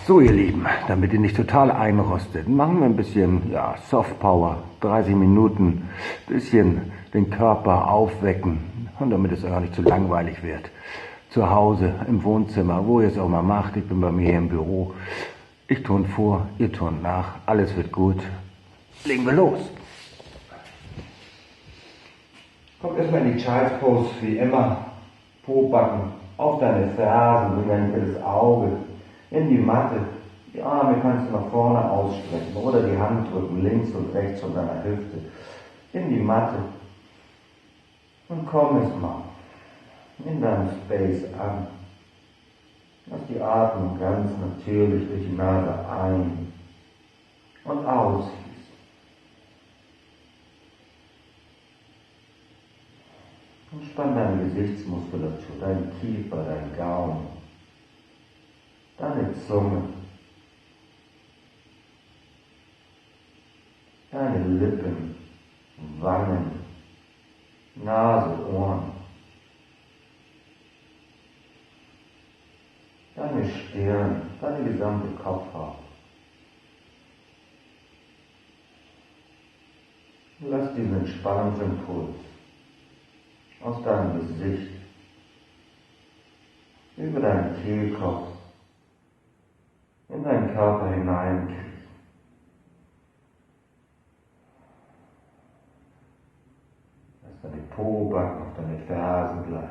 So, ihr Lieben, damit ihr nicht total einrostet, machen wir ein bisschen Softpower, 30 Minuten, bisschen den Körper aufwecken und damit es auch nicht zu langweilig wird. Zu Hause, im Wohnzimmer, wo ihr es auch mal macht, ich bin bei mir hier im Büro. Ich turn vor, ihr turnt nach, alles wird gut. Legen wir los. Kommt erstmal in die Child's Pose, wie immer. Pobacken auf deine Fersen, bring dein mittleres Auge in die Matte. Die Arme kannst du nach vorne ausstrecken oder die Hand drücken, links und rechts von deiner Hüfte. In die Matte. Und komm erstmal in deinem Space an. Lass die Atmung ganz natürlich durch die Nase ein und ausfließen. Entspann deine Gesichtsmuskulatur, dein Kiefer, dein Gaumen, deine Zunge, deine Lippen, Wangen, Nase, Ohren, deine Stirn, deine gesamte Kopfhaut. Lass diesen Entspannungsimpuls aus deinem Gesicht über deinen Kehlkopf in deinen Körper hineinkriechen. Lass deine Pobacken auf deine Fersen bleiben.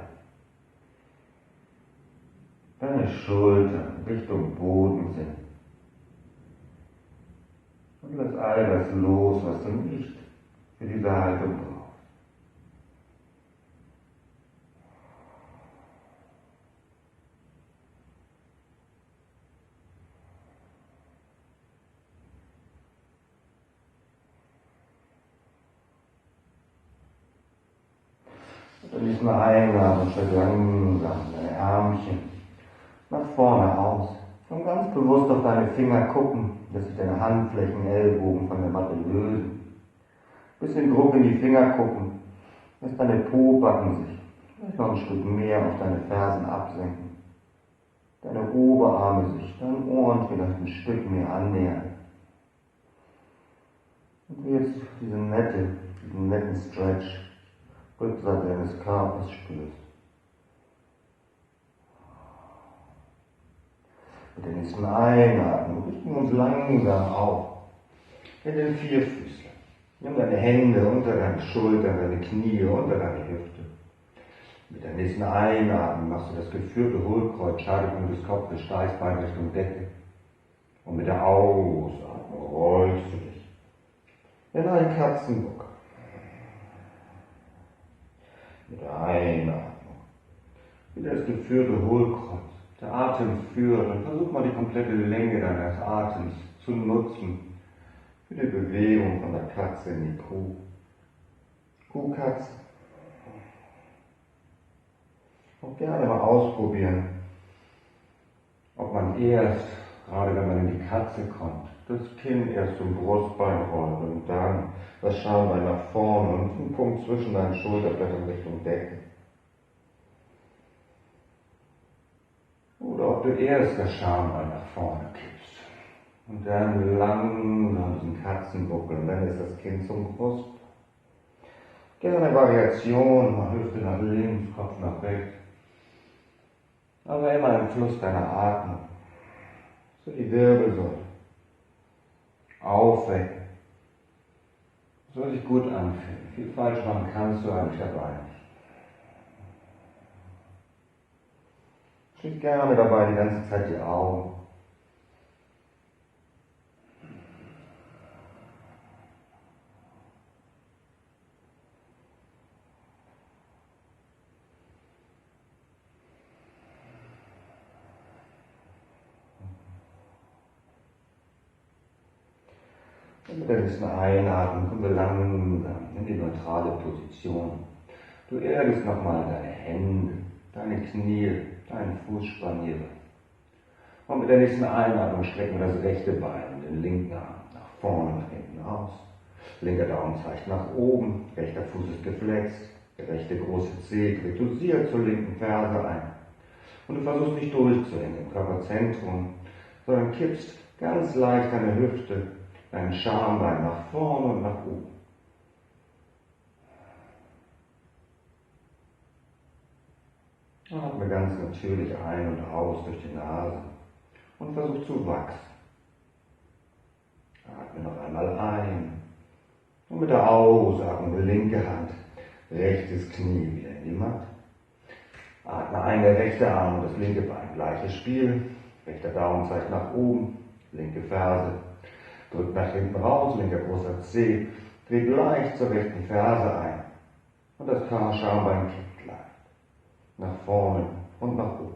Deine Schultern Richtung Boden sind. Und lass all das los, was du nicht für diese Haltung brauchst. Und diesmal einatmen, streck langsam deine Ärmchen nach vorne aus. Und ganz bewusst auf deine Finger gucken, dass sich deine Handflächen, Ellbogen von der Matte lösen. Bisschen Druck in die Finger gucken, dass deine Pobacken sich vielleicht noch ein Stück mehr auf deine Fersen absenken. Deine Oberarme sich deinen Ohren vielleicht ein Stück mehr annähern. Und du jetzt diesen netten Stretch Rückseite deines Körpers spürst. Mit der nächsten Einatmung richten wir uns langsam auf in den Vierfüßler. Nimm deine Hände unter deine Schultern, deine Knie, unter deine Hüfte. Mit der nächsten Einatmung machst du das geführte Hohlkreuz, Scheitelpunkt des Kopfes, Steißbein Richtung Decke. Und mit der Ausatmung rollst du dich in einen Katzenbock. Mit der Einatmung wieder das geführte Hohlkreuz. Der Atem führt und versuch mal die komplette Länge deines Atems zu nutzen für die Bewegung von der Katze in die Kuh. Kuhkatze. Auch gerne mal ausprobieren, ob man erst, gerade wenn man in die Katze kommt, das Kinn erst zum Brustbein rollt und dann das Schambein nach vorne und einen Punkt zwischen deinen Schulterblättern Richtung Decke. Oder ob du erst das Schambein nach vorne kippst und dann langsam diesen Katzenbuckel und dann ist das Kinn zum Brustbein. Gerne Variation, mal Hüfte nach links, Kopf nach rechts. Aber immer im Fluss deiner Atmung. So die Wirbelsäule. Aufwecken. Soll sich gut anfühlen. Viel falsch machen kannst du eigentlich dabei nicht. Schließ gerne dabei die ganze Zeit die Augen. Und mit der nächsten Einatmung kommen wir langsam in die neutrale Position. Du erdest nochmal deine Hände, deine Knie, deinen Fußspaniere. Und mit der nächsten Einatmung strecken wir das rechte Bein und den linken Arm nach vorne, nach hinten aus. Linker Daumen zeigt nach oben, rechter Fuß ist geflext, der rechte große Zeh kriegt dosiert zur linken Ferse ein. Und du versuchst dich durchzuhängen im Körperzentrum, sondern kippst ganz leicht deine Hüfte, dein Schambein nach vorne und nach oben. Atme ganz natürlich ein und aus durch die Nase und versuch zu wachsen. Atme noch einmal ein und mit der Ausatmung linke Hand, rechtes Knie wieder in die Matte. Atme ein, der rechte Arm und das linke Bein, gleiches Spiel. Rechter Daumen zeigt nach oben, linke Ferse, drückt nach hinten raus, linker großer Zeh, dreht leicht zur rechten Ferse ein und das Schambein kippt leicht nach vorne und nach oben.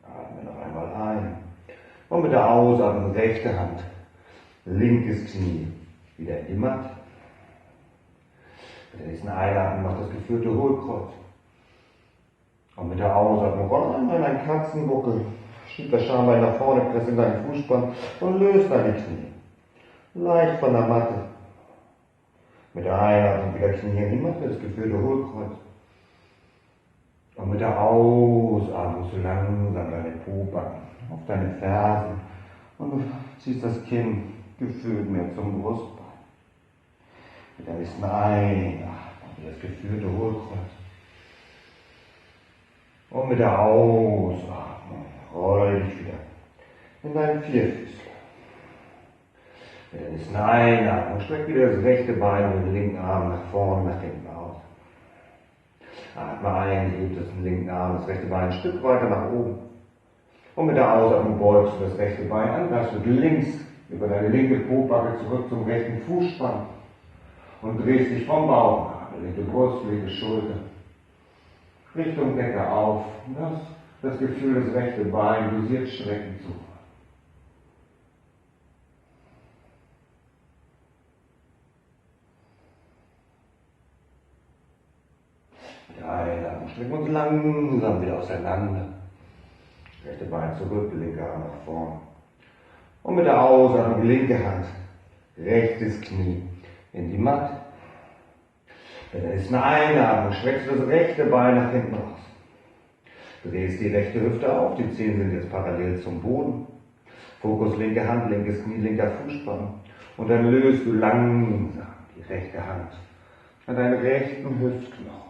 Atme noch einmal ein und mit der Ausatmung rechte Hand, linkes Knie wieder in die Matte. Mit der nächsten Einatmung macht das geführte Hohlkreuz. Und mit der Ausatmung roll einmal in einen Katzenbuckel, schieb das Schambein nach vorne, press in deinen Fußspann und löse deine Knie. Leicht von der Matte. Mit der Einatmung wieder Knie in die Matte, das geführte Hohlkreuz. Und mit der Ausatmung so langsam deine Po-Backen auf deine Fersen und du ziehst das Kinn gefühlt mehr zum Brustbein. Mit der nächsten Einatmung das geführte Hohlkreuz. Und mit der Ausatmung roll dich wieder in deinen Vierfüßler. Mit der nächsten Einatmung streck wieder das rechte Bein und den linken Arm nach vorne, nach hinten aus. Atme ein, heb das linken Arm, das rechte Bein ein Stück weiter nach oben. Und mit der Ausatmung beugst du das rechte Bein an, greifst du links über deine linke Po-Backe zurück zum rechten Fußspann und drehst dich vom Bauchnabel, linke Brust, linke Schulter, Richtung Decke auf und hast das Gefühl, das rechte Bein dosiert strecken zu. Mit der Einatmung strecken wir uns langsam wieder auseinander. Rechte Bein zurück, linke Arm nach vorn. Und mit der Ausatmung linke Hand, rechtes Knie in die Matte. Mit der nächsten Einatmung streckst du das rechte Bein nach hinten raus. Drehst die rechte Hüfte auf, die Zehen sind jetzt parallel zum Boden. Fokus linke Hand, linkes Knie, linker Fußspann. Und dann löst du langsam die rechte Hand an deinen rechten Hüftknochen.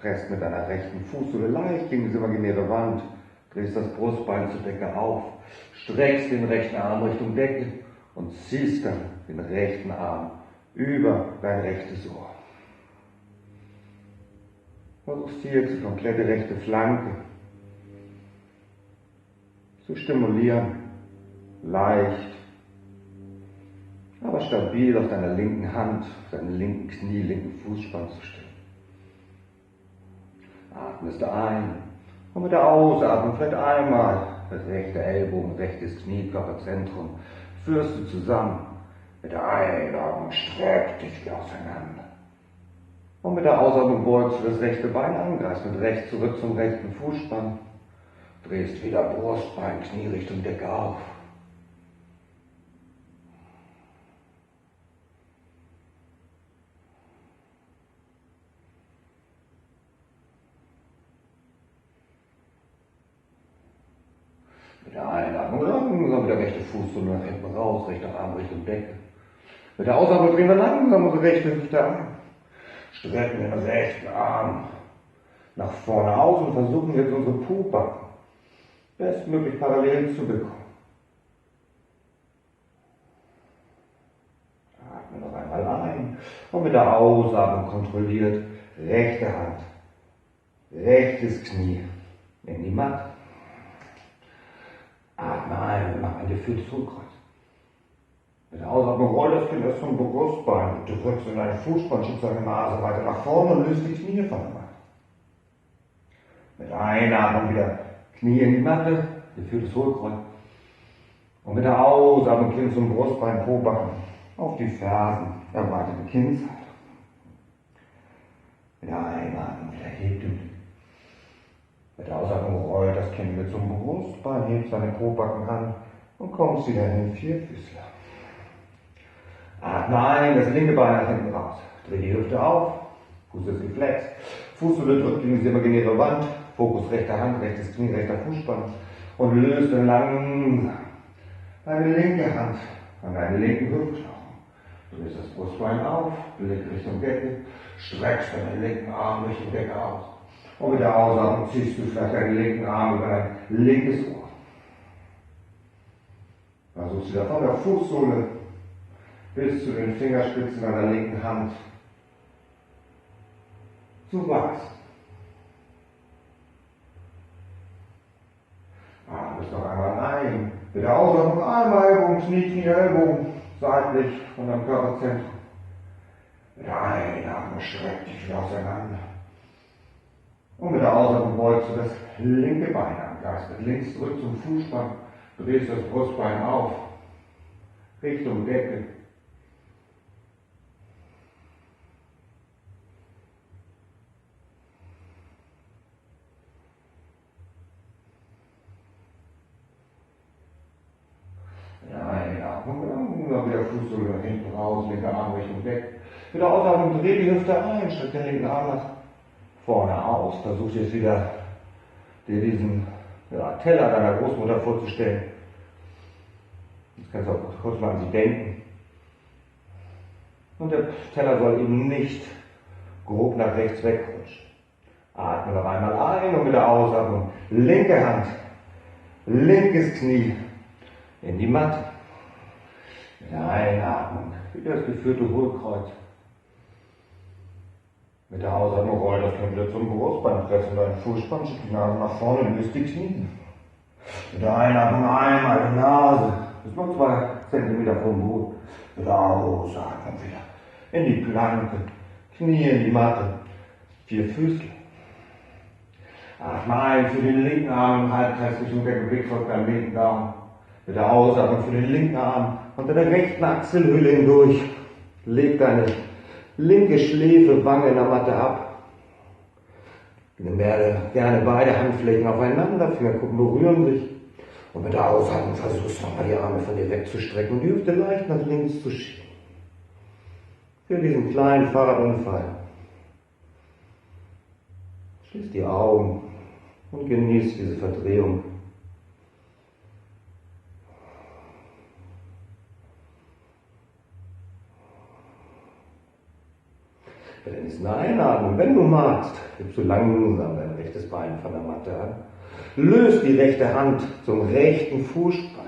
Presst mit deiner rechten Fußsohle leicht gegen diese imaginäre Wand. Drehst das Brustbein zur Decke auf. Streckst den rechten Arm Richtung Decke und ziehst dann den rechten Arm über dein rechtes Ohr. Versuchst hier jetzt die komplette rechte Flanke zu stimulieren, leicht, aber stabil auf deiner linken Hand, auf deinem linken Knie, linken Fußspann zu stehen. Atmest ein und mit der Ausatmung vielleicht einmal das rechte Ellbogen, rechtes Knie, Körperzentrum, führst du zusammen. Mit der Einatmung streck dich wieder auseinander. Und mit der Ausatmung beugst du das rechte Bein an, greifst mit rechts zurück zum rechten Fußspann, drehst wieder Brustbein, Knie Richtung Decke auf. Mit der Einatmung langsam mit der rechte Fußsohle nach hinten raus, rechter Arm Richtung Decke. Mit der Ausatmung drehen wir langsam unsere rechte Hüfte an. Strecken den rechten Arm nach vorne aus und versuchen jetzt unsere Po-Backen bestmöglich parallel zu bekommen. Atme noch einmal ein und mit der Ausatmung kontrolliert rechte Hand, rechtes Knie in die Matte. Atme ein und mach ein geführtes Hohlkreuz. Mit der Ausatmung roll das Kind erst zum Brustbein und du drückst in deinen Fußspann, schiebst deine Nase weiter nach vorne und löst die Knie von der Matte. Mit der Einatmung wieder Knie in die Matte, geführtes Hohlkreuz. Und mit der Ausatmung Kinn zum Brustbein, Po-Backen auf die Fersen, erweiterte Kinnshaltung. Mit der Einatmung wieder hebt du. Mit der Ausatmung rollt das Kinn wieder zum Brustbein, hebst deine Po-Backen an und kommst wieder in den Vierfüßler. Atme ein, das linke Bein nach hinten raus. Dreh die Hüfte auf, Fuß ist geflext. Fußsohle drückt gegen die imaginäre Wand. Fokus rechter Hand, rechtes Knie, rechter Fußspann. Und löst dann langsam deine linke Hand an deinen linken Hüftknochen. Du drehst das Brustbein auf, Blick Richtung Decke, streckst deinen linken Arm Richtung Decke aus. Und mit der Ausatmung ziehst du vielleicht deinen linken Arm über dein linkes Ohr. Versuchst wieder von der Fußsohle bis zu den Fingerspitzen deiner linken Hand zu wachsen. Atmest noch einmal ein. Mit der Ausatmung einmal Ellbogen, Knie, Ellbogen, seitlich von deinem Körperzentrum. Mit der Einatmung streck dich wieder auseinander. Und mit der Ausatmung beugst du das linke Bein an. Geist mit links zurück zum Fußspann. Drehst das Brustbein auf. Richtung Decke. Einatmung, wieder Fußsohle nach hinten raus, linke Arm Richtung Decke. Mit der Ausatmung dreh die Hüfte ein, streck den linken Arm nach vorne aus. Versuch jetzt wieder dir diesen Teller deiner Großmutter vorzustellen. Jetzt kannst du auch kurz mal an sie denken. Und der Teller soll eben nicht grob nach rechts wegrutschen. Atme noch einmal ein und mit der Ausatmung linke Hand, linkes Knie in die Matte. Mit der Einatmung wieder das geführte Hohlkreuz. Mit der Ausatmung rollt das Kinn wieder zum Brustbein, pressen deinen Fußspann, schick die Nase nach vorne, löst die Knie. Mit der Einatmung einmal die Nase, bis nur 2 cm vom Boden. Mit der Ausatmung wieder in die Planke, Knie in die Matte, 4 Füße. Atme ein für den linken Arm im Halbkreis Richtung Decke, Blick folgt deinem linken Daumen. Mit der Ausatmung für den linken Arm unter der rechten Achselhöhle hindurch. Leg deine linke Schläfe, Wange in der Matte ab. Nimm gerne beide Handflächen aufeinander, Fingerkuppen berühren sich. Und mit der Ausatmung versuchst du nochmal die Arme von dir wegzustrecken und die Hüfte leicht nach links zu schieben. Für diesen kleinen Fahrradunfall. Schließ die Augen und genieß diese Verdrehung. Bei der nächsten Einatmung, wenn du magst, hebst du langsam dein rechtes Bein von der Matte an. Löst die rechte Hand zum rechten Fußspann.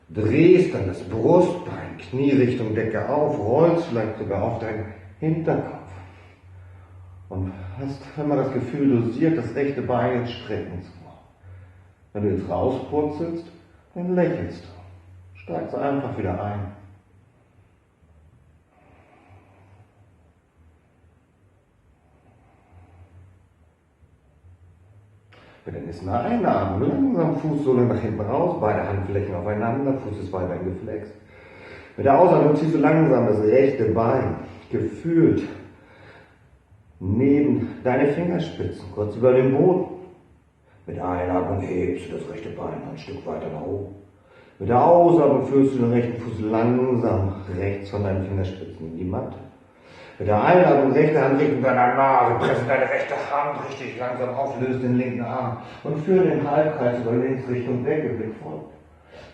Drehst dann das Brustbein, Knie Richtung Decke auf, rollst vielleicht sogar auf deinen Hinterkopf. Und hast immer das Gefühl, dosiert das rechte Bein ins Strecken zu. Wenn du jetzt rauspurzelst, dann lächelst du. Steigst einfach wieder ein. Mit der nächsten Einatmung langsam Fußsohle nach hinten raus, beide Handflächen aufeinander, Fuß ist weiterhin geflext. Mit der Ausatmung ziehst du langsam das rechte Bein, gefühlt neben deine Fingerspitzen, kurz über den Boden. Mit der Einatmung hebst du das rechte Bein ein Stück weiter nach oben. Mit der Ausatmung führst du den rechten Fuß langsam rechts von deinen Fingerspitzen in die Matte. Mit der Einatmung rechte Hand Richtung deiner Nase, presse deine rechte Hand richtig langsam auf, löse den linken Arm und führe den Halbkreis über links Richtung Decke, Blick folgt.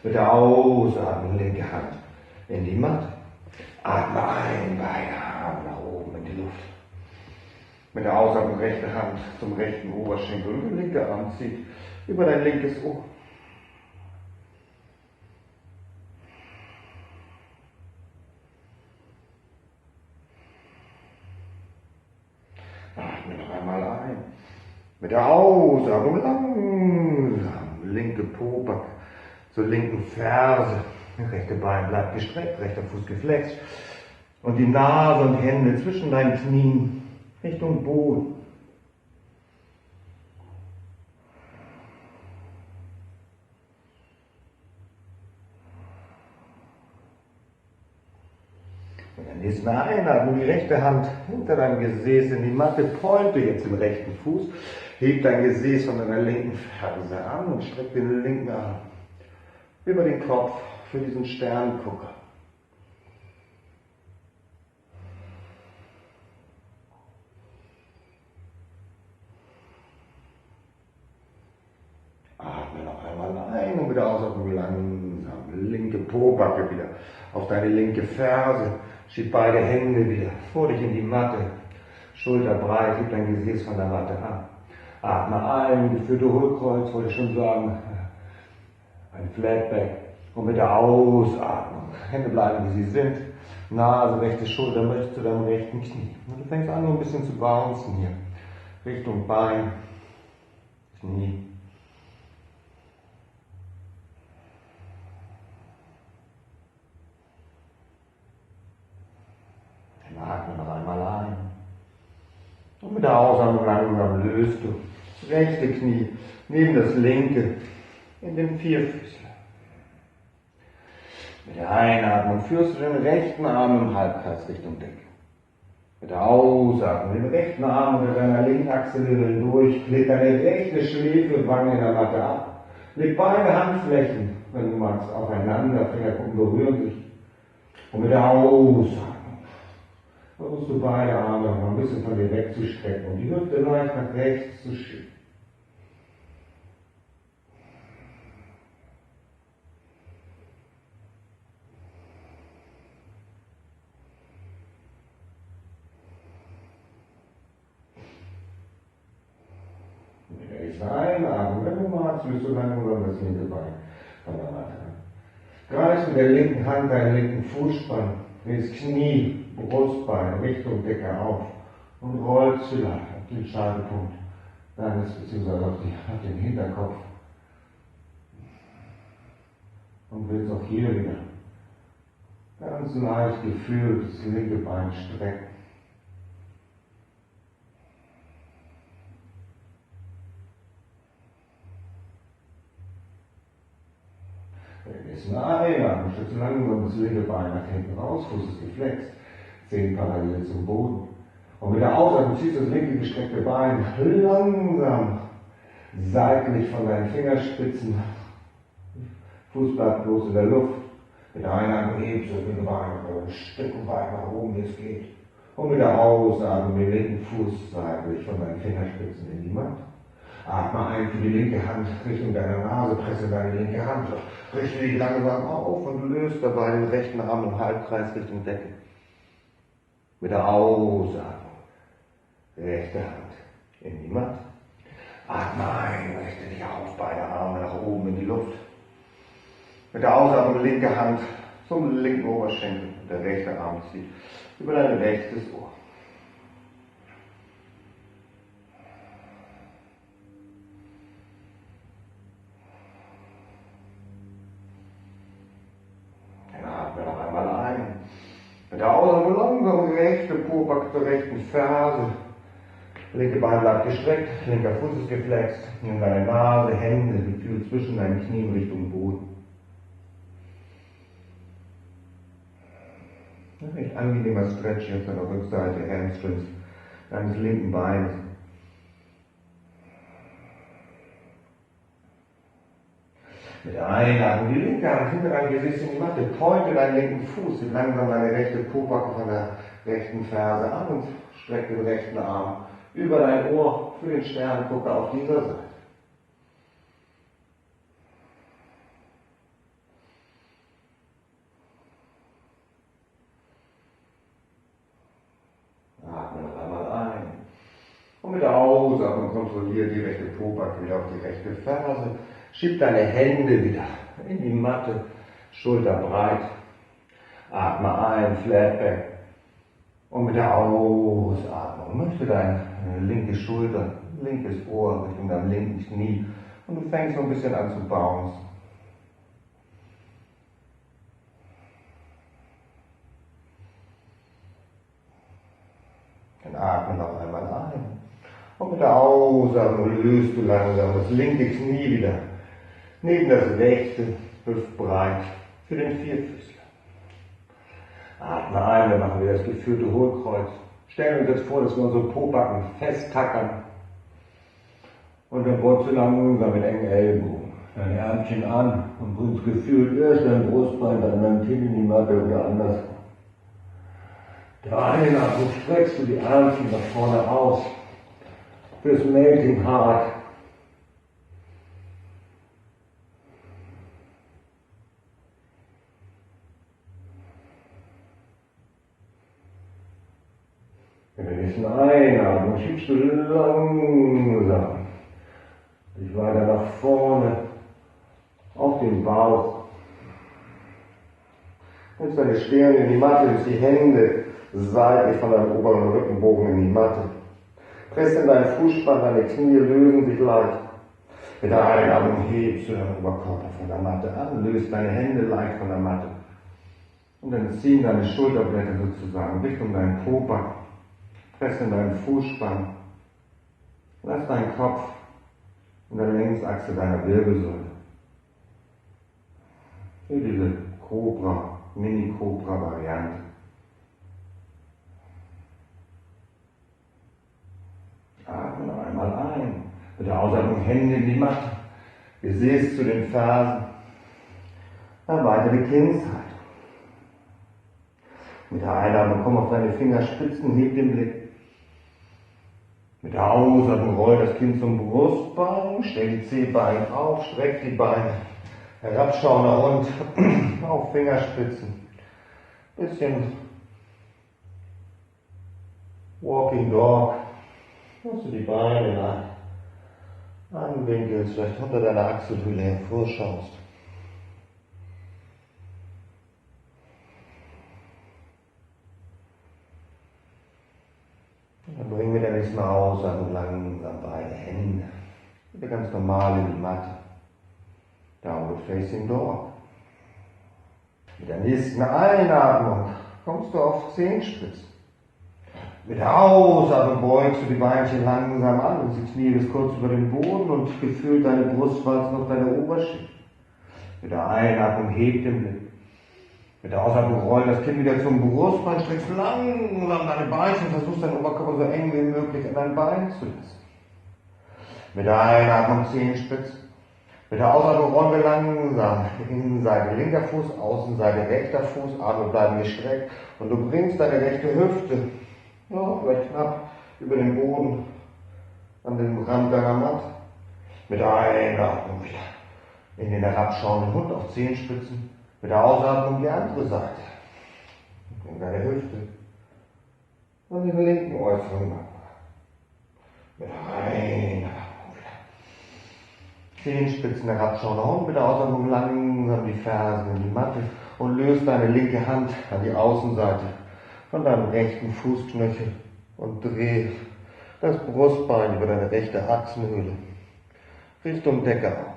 Mit der Ausatmung linke Hand in die Matte. Atme ein, beide Arme nach oben in die Luft. Mit der Ausatmung rechte Hand zum rechten Oberschenkel und der linke Arm zieht über dein linkes Ohr. Atme noch einmal ein. Mit der Ausatmung langsam linke Pobacke zur linken Ferse. Das rechte Bein bleibt gestreckt, rechter Fuß geflext. Und die Nase und Hände zwischen deinen Knien Richtung Boden. Mit der nächsten Einatmung die rechte Hand hinter deinem Gesäß in die Matte, pointe jetzt den rechten Fuß, heb dein Gesäß von deiner linken Ferse an und streck den linken Arm über den Kopf für diesen Sterngucker. langsam, linke Pobacke wieder auf deine linke Ferse. Schieb beide Hände wieder vor dich in die Matte. Schulter breit, heb dein Gesäß von der Matte ab. Atme ein, geführte Hohlkreuz, wollte ich schon sagen. Ein Flatback. Und mit der Ausatmung, Hände bleiben wie sie sind. Nase, rechte Schulter, möchtest zu deinem rechten Knie. Und du fängst an, nur ein bisschen zu bouncen hier. Richtung Bein, Knie. Dann atme noch einmal ein. Und mit der Ausatmung langsam löst du das rechte Knie neben das linke in den Vierfüßler. Mit der Einatmung führst du den rechten Arm im Halbkreis Richtung Decke. Mit der Ausatmung den rechten Arm unter deiner linken Achselhöhle durch, leg deine rechte Schläfe, Wange in der Matte ab. Leg beide Handflächen, wenn du magst, aufeinander, Fingerkuppen berühren sich. Und mit der Ausatmung versuchst du beide Arme noch ein bisschen von dir wegzustrecken und die Hüfte leicht nach rechts zu schieben. Einatmen, wenn du magst, wirst du langsam das linke Bein von der Matte an. Greifst mit der linken Hand deinen linken Fußspann, drehst Knie, Brustbein Richtung Decke auf und rollst vielleicht auf den Scheitelpunkt deines, beziehungsweise auf den Hinterkopf. Und willst auch hier wieder ganz leicht gefühlt das linke Bein strecken. Nächsten Einatmen, stütze langsam das linke Bein nach hinten raus, Fuß ist geflext, Zehen parallel zum Boden. Und mit der Ausatmung ziehst du das linke gestreckte Bein langsam seitlich von deinen Fingerspitzen. Fuß bleibt bloß in der Luft. Mit der Einatmung hebst du das linke Bein ein Stück weit nach oben, wie es geht. Und mit der Ausatmung den linken Fuß seitlich von deinen Fingerspitzen in die Matte. Atme ein für die linke Hand Richtung deiner Nase, presse deine linke Hand, richte dich langsam auf und löst dabei den rechten Arm im Halbkreis Richtung Decke. Mit der Ausatmung, rechte Hand in die Matte. Atme ein, richte dich auf, beide Arme nach oben in die Luft. Mit der Ausatmung linke Hand zum linken Oberschenkel und der rechte Arm zieht über dein rechtes Ohr. Mit der Ausatmung langsam rechte Pobacke zur rechten Ferse. Linke Bein bleibt gestreckt, linker Fuß ist geflext. Nimm deine Nase, Hände, Gefühl zwischen deinen Knien Richtung Boden. Ein recht angenehmer Stretch jetzt an der Rückseite, Hamstrings deines linken Beines. Mit der Einatmung die linke Hand hinter deinem Gesäß in die Matte, pointe deinen linken Fuß, nimm langsam deine rechte Pobacke von der rechten Ferse an und streck den rechten Arm über dein Ohr für den Sternengucker auf dieser Seite. Atme noch einmal ein. Und mit der Ausatmung kontrolliere die rechte Pobacke wieder auf die rechte Ferse. Schieb deine Hände wieder in die Matte, Schulter breit. Atme ein, Flatback. Und mit der Ausatmung möchte deine linke Schulter, linkes Ohr Richtung deinem linken Knie. Und du fängst so ein bisschen an zu bouncen. Dann atme noch einmal ein. Und mit der Ausatmung löst du langsam das linke Knie wieder neben das rechte, hüftbreit für den Vierfüßler. Atme ein, wir machen wieder das geführte Hohlkreuz. Stellen uns jetzt vor, dass wir unsere Pobacken festtackern. Und dann beugst du langsam mit engen Ellbogen deine Ärmchen an und bringst gefühlt erst dein Brustbein, dann dein Kinn in die Matte oder andersrum. Der Einatmung streckst du die Ärmchen nach vorne aus. Fürs Melting Heart. Mit der nächsten Einatmung schiebst du langsam dich weiter nach vorne auf den Bauch. Nimmst deine Stirn in die Matte, nimmst die Hände seitlich von deinem oberen Rückenbogen in die Matte. Presst in deinen Fußspann, deine Knie lösen sich leicht. Mit der Einatmung hebst du deinen Oberkörper von der Matte an, löst deine Hände leicht von der Matte. Und dann ziehen deine Schulterblätter sozusagen Richtung deinen Pobacken. Press in deinen Fußspann. Lass deinen Kopf in der Längsachse deiner Wirbelsäule. Hier diese Cobra, Mini-Cobra-Variante. Atme noch einmal ein. Mit der Ausatmung Hände in die Matte. Gesäß zu den Fersen. Erweitere Kindshaltung. Mit der Einatmung komm auf deine Fingerspitzen, heb den Blick. Mit der Ausatmung roll das Kinn zum Brustbein, stell die Zehbeine auf, streck die Beine, herabschauender Hund auf Fingerspitzen. Bisschen Walking Dog, dass du die Beine anwinkelst, vielleicht unter deiner Achselhöhle hervorschaust. Dann bringen wir dann nächsten Mal Ausatmung langsam beide Hände wieder ganz normal in die Matte. Downward Facing Dog. Mit der nächsten Einatmung kommst du auf Zehenspitzen. Mit der Ausatmung beugst du die Beinchen langsam an und die Knie bis kurz über den Boden und gefühlt deine Brustwarzen auf deine Oberschicht. Mit der Einatmung hebt den Blick. Mit der Ausatmung rollt das Kinn wieder zum Brustbein, streckst langsam deine Beinchen und versuchst deinen Oberkörper so eng wie möglich an dein Bein zu lassen. Mit der Einatmung Zehenspitzen. Mit der Ausatmung rollen wir langsam Innenseite linker Fuß, Außenseite rechter Fuß, Arme bleiben gestreckt und du bringst deine rechte Hüfte vielleicht knapp über den Boden an den Rand deiner Matte. Mit der Einatmung wieder in den herabschauenden Hund auf Zehenspitzen. Mit der Ausatmung die andere Seite. Bring deine Hüfte an den linken äußeren Nacken. Mit der Einatmung wieder Zehenspitzen herabschauender Hund. Mit der Ausatmung langsam die Fersen in die Matte und löst deine linke Hand an die Außenseite von deinem rechten Fußknöchel und dreh das Brustbein über deine rechte Achsenhöhle Richtung Decke auf.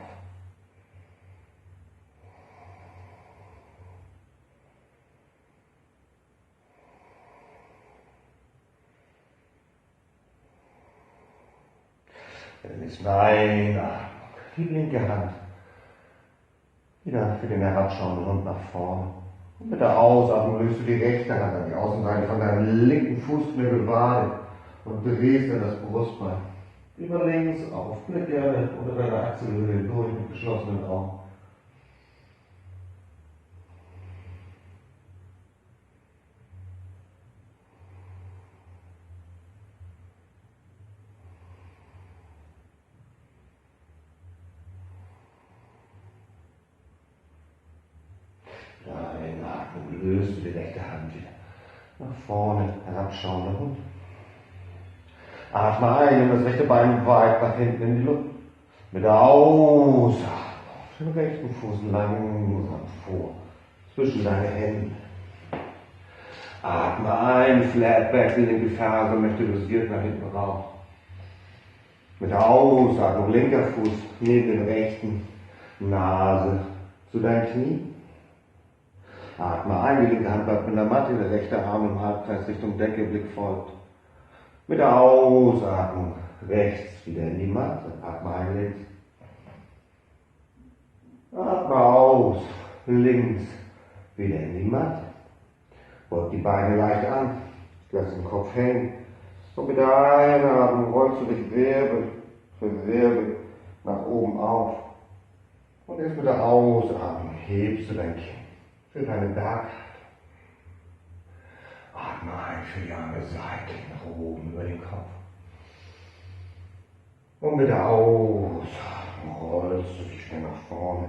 Dann ist Einatmung, die linke Hand wieder für den herabschauenden Hund nach vorne. Und mit der Ausatmung löst du die rechte Hand an die Außenseite von deinem linken Fußknöchel Wade und drehst dann das Brustbein über links auf. Blick gerne unter deiner Achselhöhle durch mit geschlossenen Augen. Löst du die rechte Hand wieder nach vorne, herabschauender Hund. Atme ein, nimm das rechte Bein weit nach hinten in die Luft. Mit der Ausatmung den rechten Fuß langsam vor, zwischen deine Hände. Atme ein, Flat Back, die linke Ferse möchte dosiert nach hinten raus. Mit der Ausatmung, linker Fuß neben den rechten, Nase zu deinen Knien. Atme ein, die linke Hand bleibt mit der Matte, der rechte Arm im Halbkreis Richtung Decke, Blick folgt. Mit der Ausatmung rechts wieder in die Matte, atme ein links. Atme aus, links wieder in die Matte. Beug die Beine leicht an, lass den Kopf hängen. Und mit der Einatmung rollst du dich Wirbel für Wirbel nach oben auf. Und erst mit der Ausatmung hebst du dein Kinn für deine Berghaltung. Atme ein für die Arme seitlich nach oben über den Kopf. Und mit der Ausatmung rollst du dich schnell nach vorne,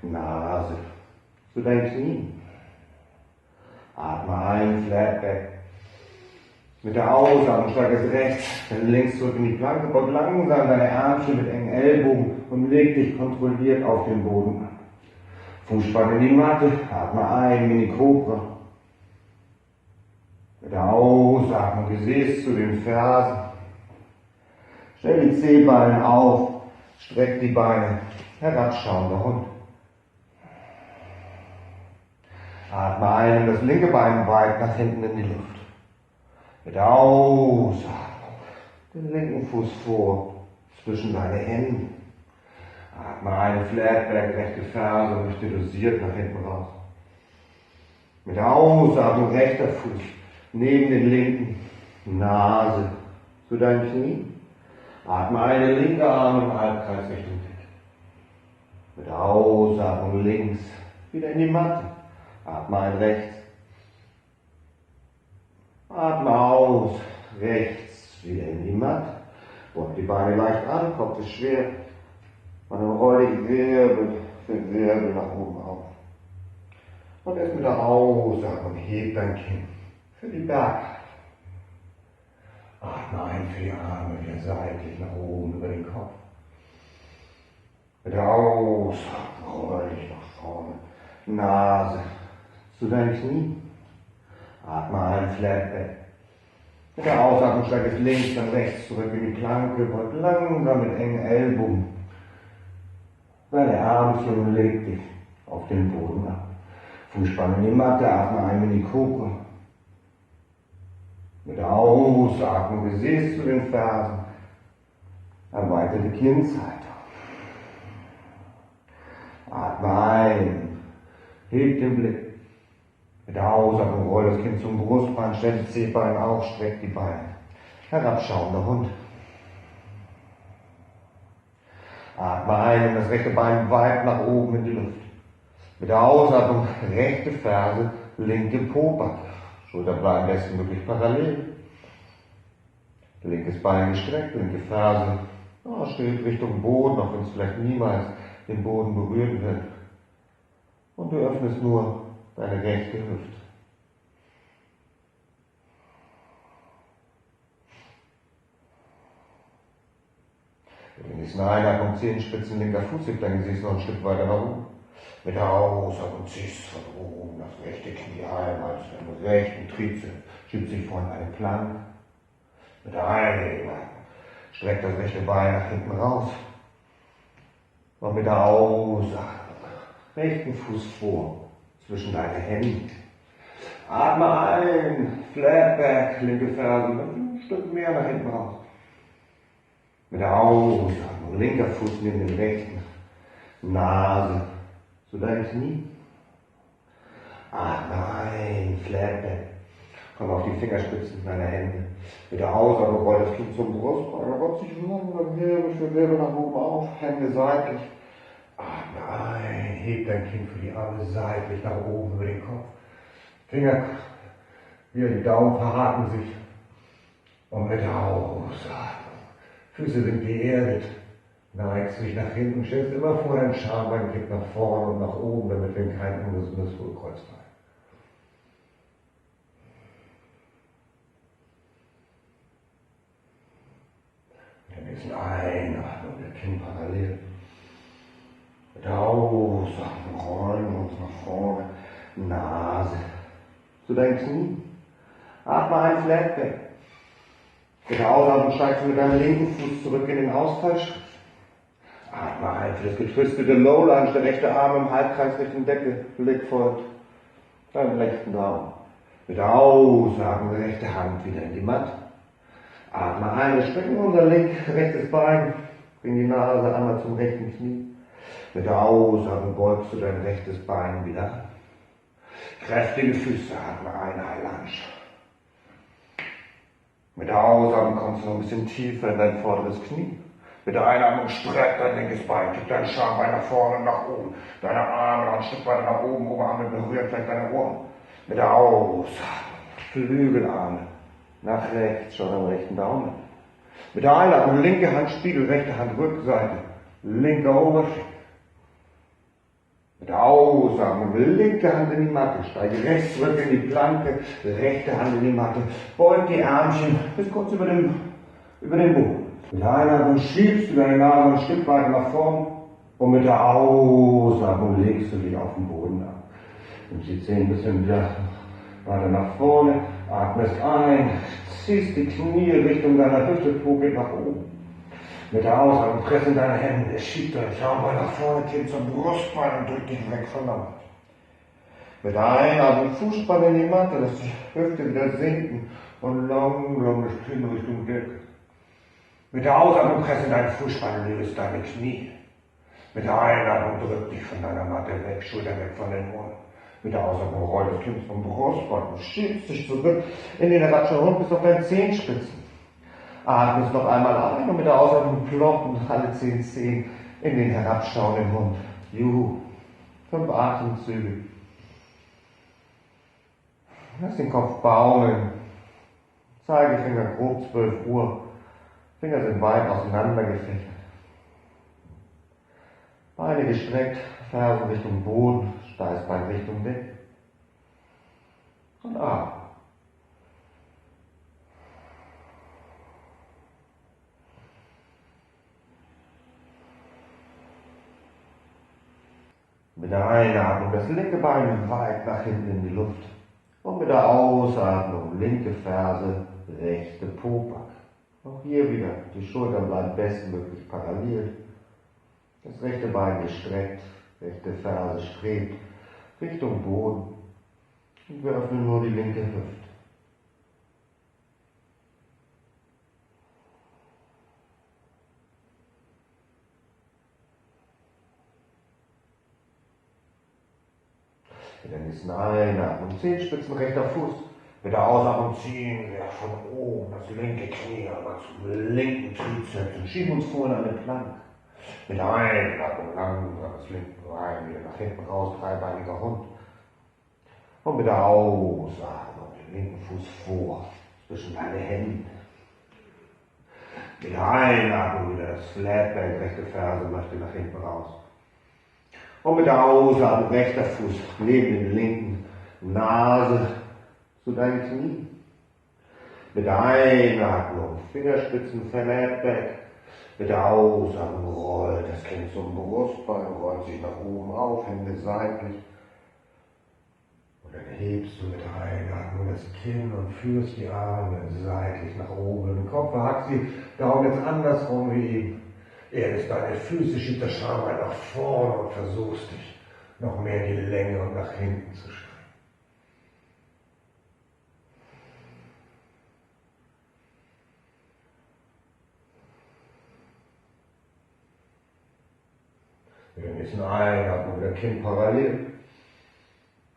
Nase zu deinen Knien. Atme ein, Flat Back. Mit der Ausatmung steig es rechts, dann links zurück in die Planke, beug langsam deine Ärmchen mit engen Ellbogen und leg dich kontrolliert auf den Boden ab. Fußspann in die Matte, atme ein, Mini-Cobra. Mit der Ausatmung Gesäß zu den Fersen. Stell die Zehballen auf, streck die Beine, herabschauender Hund. Atme ein und das linke Bein weit nach hinten in die Luft. Mit der Ausatmung den linken Fuß vor, zwischen deine Hände. Atme ein, Flatback, rechte Ferse, möchte dosiert nach hinten raus. Mit der Ausatmung rechter Fuß neben den linken, Nase zu deinen Knien. Atme ein, der linke Arm im Halbkreis Richtung Decke. Mit der Ausatmung links wieder in die Matte. Atme ein, rechts. Atme aus, rechts wieder in die Matte. Beug die Beine leicht an, Kopf ist schwer. Und dann roll die Wirbel für Wirbel nach oben auf. Und erst mit der Ausatmung heb dein Kinn für die Berghaltung. Atme ein für die Arme wieder seitlich nach oben über den Kopf. Mit der Ausatmung roll dich nach vorne. Nase zu deinen Knien. Atme ein, Flatback. Mit der Ausatmung steig es links, dann rechts zurück in die Planke, beug langsam mit engen Ellbogen deine Ärmchen und leg dich auf den Boden ab. Fußspann in die Matte, atme ein in die Cobra. Mit der Ausatmung Gesäß zu den Fersen, erweiterte Kindshaltung. Atme ein, heb den Blick. Mit der Ausatmung roll das Kinn zum Brustbein, stell die Zehbeine auf, streck die Beine. Herabschauender Hund. Atme ein und das rechte Bein weit nach oben in die Luft. Mit der Ausatmung rechte Ferse, linke Pobacke. Schulterblatt am besten wirklich parallel. Linkes Bein gestreckt, linke Ferse steht Richtung Boden, auch wenn es vielleicht niemals den Boden berühren wird. Und du öffnest nur deine rechte Hüfte. Mit der nächsten Einatmung Zehenspitzen, linker Fuß, hebt dein Gesäß noch ein Stück weiter nach oben. Mit der Ausatmung ziehst von oben das rechte Knie ein, also deinen rechten Trizeps schiebt sich vorne eine Planke. Mit der Einatmung streckt das rechte Bein nach hinten raus. Und mit der Ausatmung rechten Fuß vor, zwischen deine Hände. Atme ein, Flatback, linke Ferse, ein Stück mehr nach hinten raus. Mit der Ausatmung, linker Fuß neben den rechten, Nase zu deinen Knie. Atme ein, Flatback, komm auf die Fingerspitzen deiner Hände. Mit der Ausatmung roll das Kinn zum Brustbein, rollt sich langsam Wirbel für Wirbel nach oben auf, Hände seitlich. Atme ein, heb dein Kinn für die Arme seitlich nach oben über den Kopf. Finger, wieder die Daumen verhaken sich. Und mit der Ausatmung, Füße sind geerdet, neigst dich nach hinten, stellst immer vor dein Schambein, kippt nach vorne und nach oben, damit wir kein ungesundes Hohlkreuz fallen. Wir müssen Einatmung, der Kinn parallel. Mit der Ausatmung rollen wir uns nach vorne, Nase zu deinen Knien. Atme ein, Flatback. Mit der Ausatmung steigst du mit deinem linken Fuß zurück in den Ausfallschritt. Atme ein für das getwistete Low Lunge, der rechte Arm im Halbkreis Richtung Decke, Blick folgt deinem rechten Daumen. Mit der Ausatmung rechte Hand wieder in die Matte. Atme ein, wir strecken unser rechtes Bein, bring die Nase einmal zum rechten Knie. Mit der Ausatmung beugst du dein rechtes Bein wieder an. Kräftige Füße, atme ein, High Lunge. Mit der Ausatmung kommst du noch ein bisschen tiefer in dein vorderes Knie. Mit der Einatmung streck dein linkes Bein, kipp dein Schambein nach vorne und nach oben. Deine Arme noch ein Stück weiter nach oben, Oberarme berühren vielleicht deine Ohren. Mit der Ausatmung Flügelarme nach rechts, schau deinen rechten Daumen. Mit der Einatmung linke Hand Spiegel, rechte Hand Rückseite, linker Oberschenkel. Mit der Ausatmung, linke Hand in die Matte, steige rechts zurück in die Planke, rechte Hand in die Matte, beug die Ärmchen bis kurz über den Boden. Mit der Einatmung schiebst du deine Nase ein Stück weiter nach vorn und mit der Ausatmung legst du dich auf den Boden ab. Nimmst die Zehen ein bisschen wieder weiter nach vorne, atmest ein, ziehst die Knie Richtung deiner Hüfte, Po geht nach oben. Mit der Ausatmung pressen deine Hände, schieb dein Schambein nach vorne, Kinn zum Brustbein und drück dich weg von der Matte. Mit der Einatmung Fußspann in die Matte, lass die Hüfte wieder sinken und lang das Kinn Richtung Decke. Mit der Ausatmung pressen deinen Fußspann, löst deine Knie. Mit der Einatmung drück dich von deiner Matte weg, Schultern weg von den Ohren. Mit der Ausatmung roll das Kinn zum Brustbein und schiebst dich zurück in den herabschauenden Hund bis auf deine Zehenspitzen. Atmest noch einmal ein und mit der Ausatmung ploppen alle 10 Zehen in den herabschauenden Hund. Juhu. 5 Atemzüge. Lass den Kopf baumeln. Zeigefinger grob 12 Uhr. Finger sind weit auseinander gefächert. Beine gestreckt, Fersen Richtung Boden, Steißbein Richtung Decke. Und atmen. Mit der Einatmung das linke Bein weit nach hinten in die Luft. Und mit der Ausatmung linke Ferse, rechte Pobacke. Auch hier wieder, die Schultern bleiben bestmöglich parallel. Das rechte Bein gestreckt, rechte Ferse strebt Richtung Boden. Und wir öffnen nur die linke Hüfte. Mit der nächsten Einatmung Zehenspitzen rechter Fuß. Mit der Ausatmung ziehen wir von oben das linke Knie einmal zum linken Trizeps und schieben uns vorne an den Plank. Mit der Einatmung langsam das linke Bein wieder nach hinten raus, dreibeiniger Hund. Und mit der Ausatmung den linken Fuß vor, zwischen deine Hände. Mit der Einatmung wieder das Flatback, rechte Ferse möchte nach hinten raus. Und mit der Ausatmung rechter Fuß neben den linken, Nase zu deinen Knien. Mit der Einatmung Fingerspitzen Flatback. Mit der Ausatmung rollt das Kinn zum Brustbein, rollt sich nach oben auf, Hände seitlich. Und dann hebst du mit der Einatmung das Kinn und führst die Arme seitlich nach oben. Den Kopf verhackst die Daumen jetzt andersrum wie eben. Erdest deine Füße, schieb das Schambein nach vorne und versuchst dich noch mehr in die Länge und nach hinten zu strecken. Mit der nächsten Einatmung der Kinn parallel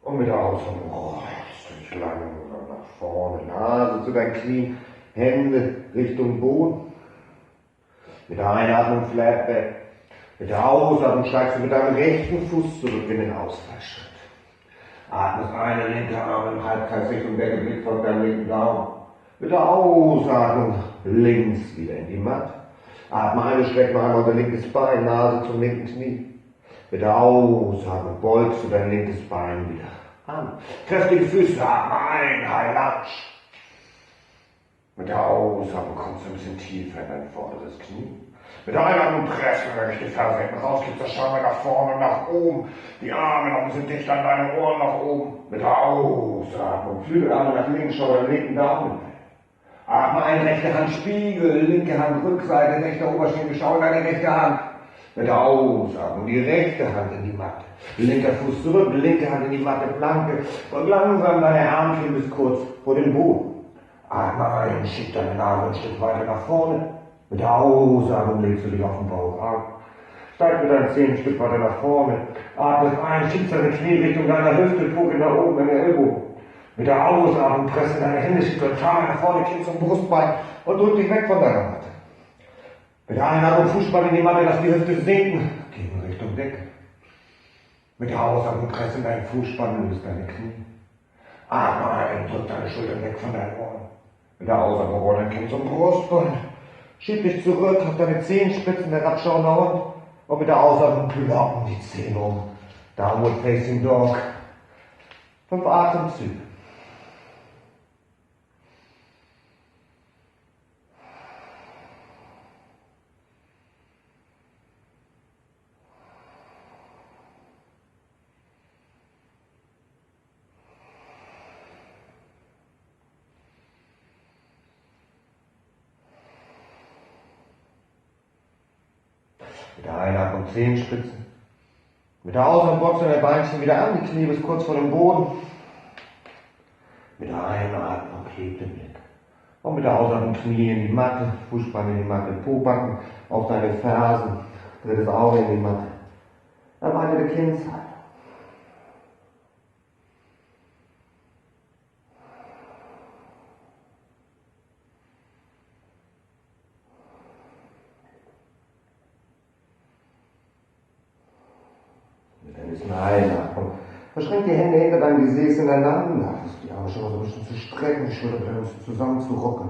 und mit der Ausatmung rollst du dich langsam nach vorne, Nase zu deinen Knien, Hände Richtung Boden. Mit der Einatmung Flatback. Mit der Ausatmung steigst du mit deinem rechten Fuß zurück in den Ausfallschritt. Atmest eine linke Arm im Halbkreis Richtung Decke, Blick von deinem linken Daumen. Mit der Ausatmung links wieder in die Matte. Atme eine, streck noch einmal dein linkes Bein, Nase zum linken Knie. Mit der Ausatmung beugst du dein linkes Bein wieder an. Kräftige Füße, atme ein, High Lunge. Mit der Ausatmung kommst du ein bisschen tiefer in dein vorderes Knie. Mit der Einatmung presst du deine rechte Ferse hinten raus, gibst das Schambein nach vorne und nach oben. Die Arme noch ein bisschen dicht an deine Ohren nach oben. Mit der Ausatmung Flügelarme nach links, schau deinen linken Daumen. Atme ein, rechte Hand Spiegel, linke Hand Rückseite, rechter Oberschenkel, schau in deine rechte Hand. Mit der Ausatmung die rechte Hand in die Matte. Linker Fuß zurück, linke Hand in die Matte, Planke und langsam deine Ärmchen bis kurz vor den Boden. Atme ein, schieb deine Nase ein Stück weiter nach vorne. Mit der Ausatmung legst du dich auf den Bauch ab. Steig mit deinen Zehen ein Stück weiter nach vorne. Atmest ein, schiebst deine Knie Richtung deiner Hüfte, Po geht nach oben in den Ellbogen. Mit der Ausatmung presst deine Hände, schieb deine Arme nach vorne, Kinn zum Brustbein und drück dich weg von deiner Matte. Mit der Einatmung Fußspann in die Matte, lass die Hüfte sinken, gegen Richtung Decke. Mit der Ausatmung presst deinen Fußspann, löst deine Knie. Atme ein, drück deine Schultern weg von deinen Ohren. Mit der Ausatmung roll dein Kinn zum Brustbein. Schieb dich zurück, hab deine Zehenspitzen herabschauender Hund. Und mit der Ausatmung ploppen die Zehen um Downward Facing Dog. 5 Atemzüge. Mit der Einatmung Zehenspitzen. Mit der Ausatmung boxen wir Beinchen wieder an, die Knie bis kurz vor dem Boden. Mit der Einatmung hebt den Blick. Und mit der Ausatmung Knie in die Matte, Fußspann in die Matte, Pobacken auf deine Fersen, drittes Auge in die Matte. Erweiterte Kinnshaltung. Einatmung. Verschränk die Hände hinter deinem Gesäß ineinander. Versuch die Arme schon mal so ein bisschen zu strecken, die Schulter ein bisschen zusammenzurocken.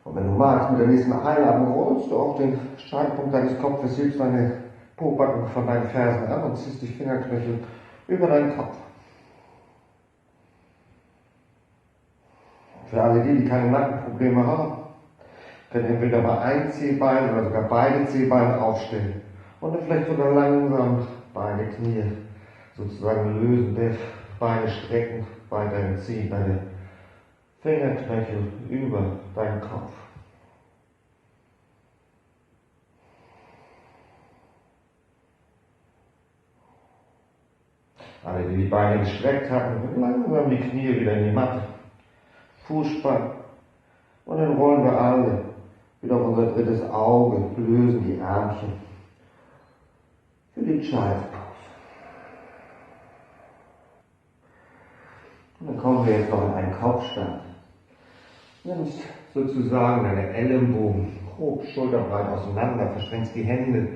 Und wenn du magst, mit der nächsten Einatmung rollst du auf den Scheitelpunkt deines Kopfes, hebst deine Pobacken von deinen Fersen an und ziehst die Fingerknöchel über deinen Kopf. Für alle die keine Nackenprobleme haben, können entweder mal ein Zehbein oder sogar beide Zehbeine aufstellen. Und dann vielleicht sogar langsam Beine, Knie sozusagen lösen, Beine strecken, weiterhin ziehen, deine Fingerknöchel über deinen Kopf. Alle, die die Beine gestreckt hatten, langsam die Knie wieder in die Matte, Fußspann. Und dann rollen wir alle wieder auf unser drittes Auge, lösen die Ärmchen. Für die Child's-Pose. Und dann kommen wir jetzt noch in einen Kopfstand. Nimmst sozusagen deine Ellenbogen grob schulterbreit auseinander, verschränkst die Hände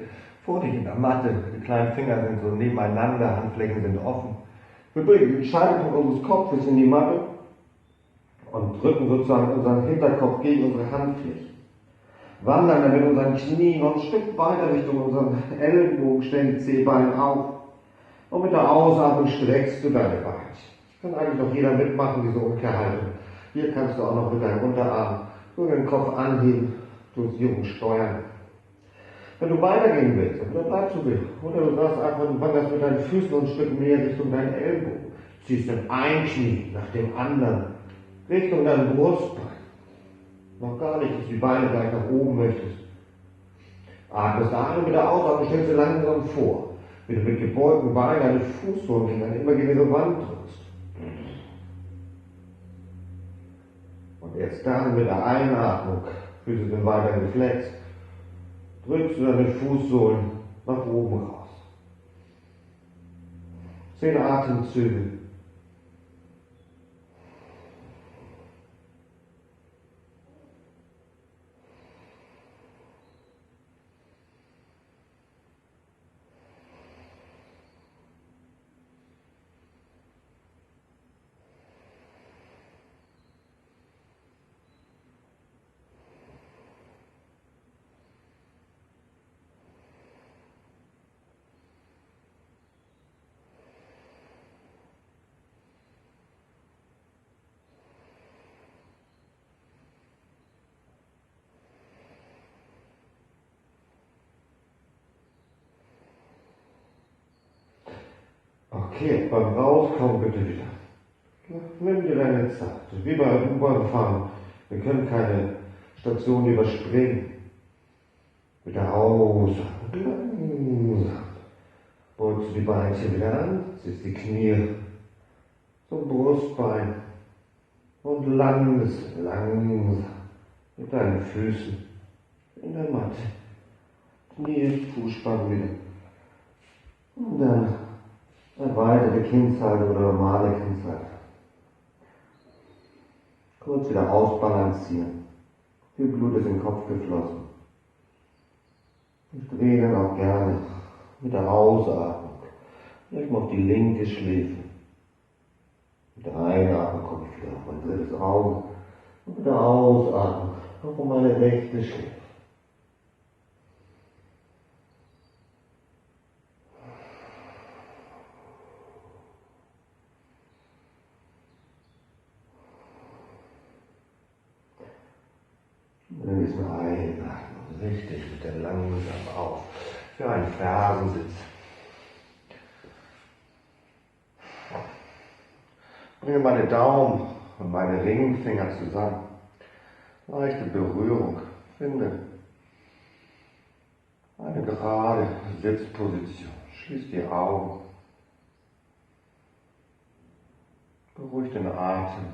vor dich in der Matte. Die kleinen Finger sind so nebeneinander, Handflächen sind offen. Wir bringen den Scheitelpunkt unseres Kopfes in die Matte und drücken sozusagen unseren Hinterkopf gegen unsere Handflächen. Wandern dann mit unseren Knien noch ein Stück weiter Richtung unseren Ellenbogen, stellen die Zehbeine auf. Und mit der Ausatmung streckst du deine Beine. Kann eigentlich noch jeder mitmachen, diese Umkehrhaltung. Hier kannst du auch noch mit deinem Unterarm so den Kopf anheben, Dosierung steuern. Wenn du weitergehen willst, dann bleibst du wieder. Oder du sagst einfach, du wanderst mit deinen Füßen noch ein Stück mehr Richtung deinen Ellenbogen. Ziehst dann ein Knie nach dem anderen Richtung dein Brustbein. Noch gar nicht, dass du die Beine gleich nach oben möchtest. Atmest ein und mit der Ausatmung stellst du langsam vor, wie du mit gebeugten Beinen deine Fußsohlen an immer gegen die Wand drückst. Und erst dann mit der Einatmung, Füße sind weiter geflext, drückst du deine Fußsohlen nach oben raus. 10 Atemzüge. Okay, beim Rauskommen bitte wieder. Nimm dir deine Zeit. Wie beim U-Bahn-Fahren. Wir können keine Station überspringen. Mit der Ausatmung langsam beugst du die Beinchen wieder an, ziehst die Knie zum Brustbein und landest langsam mit deinen Füßen in der Matte. Knie, Fußspann wieder. Und dann erweiterte Kinnshaltung oder normale Kinnshaltung. Kurz wieder ausbalancieren. Viel Blut ist in den Kopf geflossen. Ich drehe dann auch gerne mit der Ausatmung. Vielleicht mal auf die linke Schläfe. Mit der Einatmung komme ich wieder auf mein drittes Auge. Und mit der Ausatmung auf meine rechte Schläfe. Richtig, bitte langsam auf. Für einen Fersensitz. Bringe meine Daumen und meine Ringfinger zusammen. Leichte Berührung. Finde eine gerade Sitzposition. Schließ die Augen. Beruhig den Atem.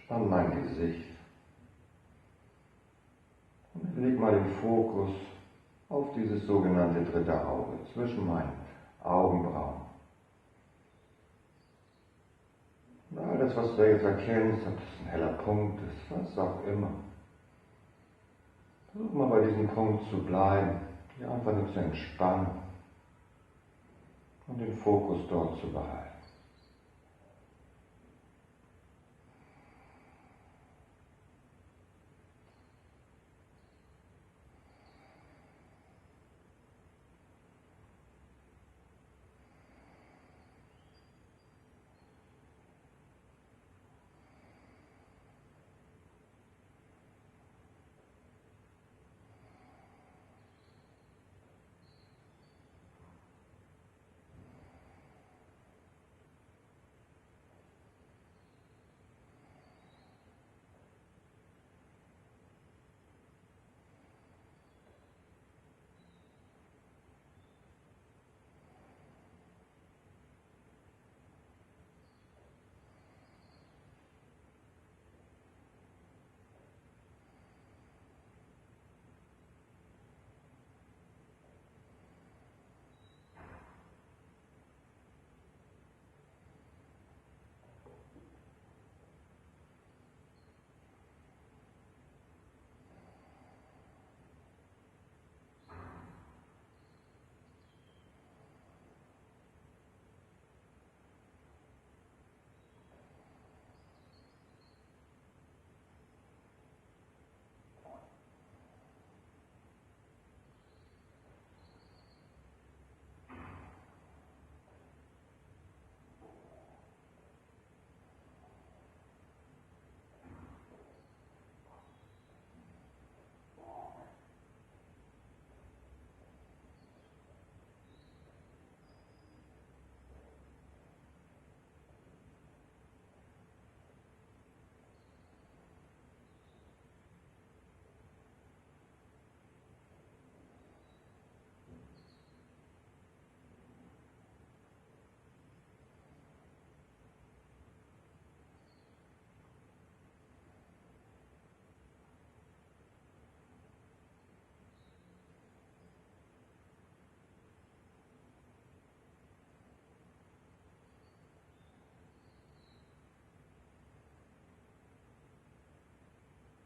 Spann mein Gesicht. Und leg mal den Fokus auf dieses sogenannte dritte Auge zwischen meinen Augenbrauen. Und alles, was du jetzt erkennst, ob das ein heller Punkt ist, was auch immer. Versuch mal bei diesem Punkt zu bleiben, hier einfach nur zu entspannen und den Fokus dort zu behalten.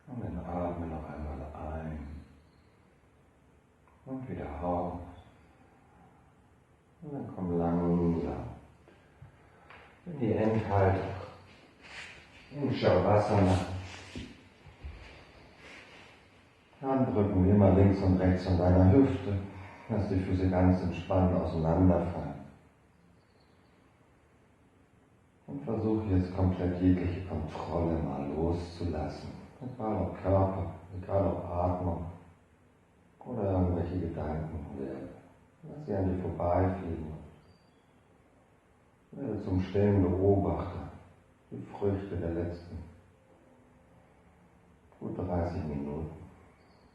Und dann atme noch einmal ein und wieder aus. Und dann komm langsam in die Endhaltung, in Shavasana. Handrücken immer links und rechts von deiner Hüfte. Lass die Füße ganz entspannt auseinanderfallen. Und versuche jetzt komplett jegliche Kontrolle mal loszulassen. Egal ob Körper, egal ob Atmung oder irgendwelche Gedanken. Lass sie an dir vorbeifliegen. Werde zum stillen Beobachter. Die Früchte der letzten gut 30 Minuten,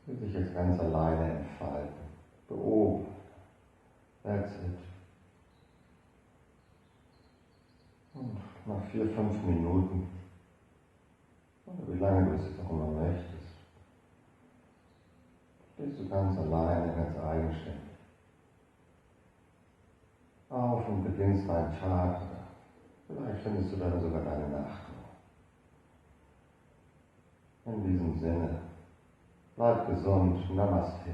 die sich jetzt ganz alleine entfalten. Beobachte. That's it. Und nach 4-5 Minuten, oder wie lange du es jetzt auch immer möchtest, stehst du ganz alleine, ganz eigenständig auf und beginnst deinen Tag. Vielleicht findest du dann sogar deine Nacht. In diesem Sinne, bleib gesund. Namaste.